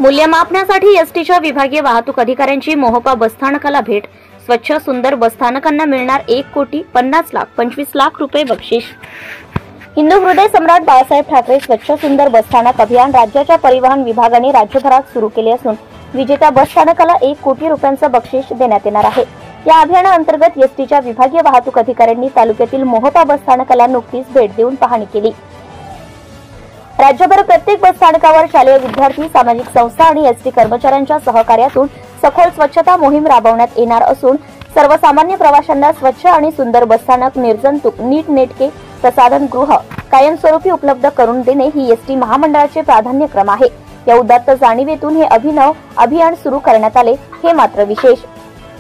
मूल्यमापनासाठी एसटीच्या विभागीय वाहतूक अधिकाऱ्यांची मोहोपा बसस्थानकाला भेट। स्वच्छ सुंदर बसस्थानकांना मिळणार 1,50,00,000 25 लाख रुपये बक्षीस। हिंदू हृदय सम्राट बाळासाहेब ठाकरे स्वच्छ सुंदर बसस्थानक अभियान राज्याच्या परिवहन विभागाने राज्यभरात सुरू केले असून विजेत्या बसस्थानकाला 1 कोटी रुपयांचं बक्षीस देण्यात येणार आहे। या अभियानाअंतर्गत एसटीच्या विभागीय वाहतूक अधिकाऱ्यांनी तालुक्यातील मोहोपा बसस्थानकाला नुकतीच भेट देऊन पाहणी केली। राज्यभर प्रत्येक बसस्थानकावर शालेय विद्यार्थी, सामाजिक संस्था आणि एसटी कर्मचाऱ्यांच्या सहकार्यातून सखोल स्वच्छता मोहीम राबवण्यात येणार असून सर्वसामान्य प्रवाशांना स्वच्छ आणि सुंदर बसस्थानक, निर्जंतुक, नीटनेटके प्रसाधनगृह कायमस्वरूपी उपलब्ध करून देणे ही एसटी महामंडळाचे प्राधान्यक्रम आहे। या उदात्त जाणीवेतून हे अभिनव अभियान सुरू करण्यात आले हे मात्र विशेष।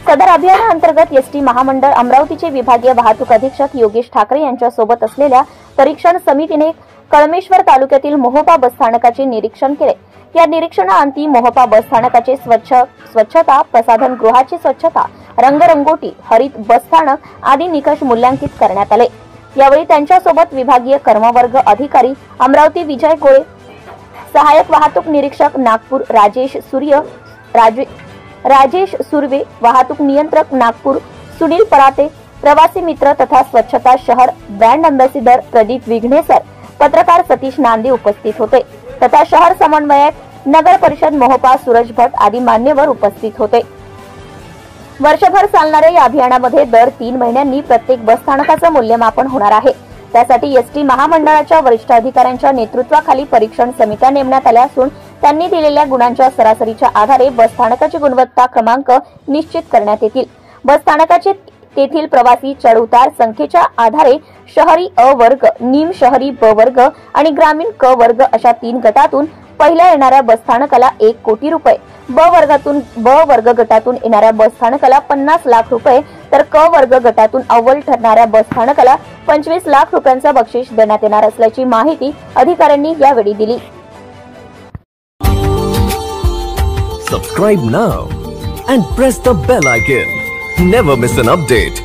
सदर अभियानाअंतर्गत एसटी महामंडळ अमरावतीचे विभागीय वाहतूक अधीक्षक योगेश ठाकरे यांच्या सोबत असलेल्या परीक्षण समितीने कळमेश्वर तालुक्यातील मोहोपा बसस्थानकाचे निरीक्षण केले। या निरीक्षणाअंती मोहोपा बसस्थानकाचे स्वच्छता, प्रसाधनगृहाची स्वच्छता, रंगरंगोटी, हरित बसस्थानक आदी निकष मूल्यांकित करण्यात आले। यावेळी त्यांच्यासोबत विभागीय कर्मवर्ग अधिकारी अमरावती विजय गोळे, सहाय्यक वाहतूक निरीक्षक नागपूर राजेश सुर्वे, वाहतूक नियंत्रक नागपूर सुनील पराते, प्रवासी मित्र तथा स्वच्छता शहर ब्रँड अँबॅसिडर प्रदीप विघ्नेसर, पत्रकार सतीश नांदे उपस्थित होते तथा शहर समन्वयक नगर परिषद मोहोपा सूरज भट आदी मान्यवर उपस्थित होते। वर्षभर चालणाऱ्या या अभियानामध्ये दर 3 महिन्यांनी प्रत्येक बसस्थानकाचं मूल्यमापन होणार आहे। त्यासाठी एसटी महामंडळाच्या वरिष्ठ अधिकाऱ्यांच्या नेतृत्वाखाली परीक्षण समित्या नेमण्यात आल्या असून त्यांनी दिलेल्या गुणांच्या सरासरीच्या आधारे बसस्थानकाची गुणवत्ता क्रमांक निश्चित करण्यात येतील। बसस्थानकाचे तेथील प्रवासी चढउतार संख्येच्या आधारे शहरी अ वर्ग, निम शहरी ब वर्ग आणि ग्रामीण क वर्ग अशा 3 गटातून पहिल्या येणाऱ्या बसस्थानकाला 1 कोटी रुपये, ब वर्ग गटातून येणाऱ्या बसस्थानकाला 50 लाख रुपये तर क वर्ग गटातून अव्वल ठरणाऱ्या बसस्थानकाला 25 लाख रुपयांचं बक्षीस देण्यात येणार असल्याची माहिती अधिकाऱ्यांनी यावेळी दिली। Subscribe now and press the bell icon. Never miss an update.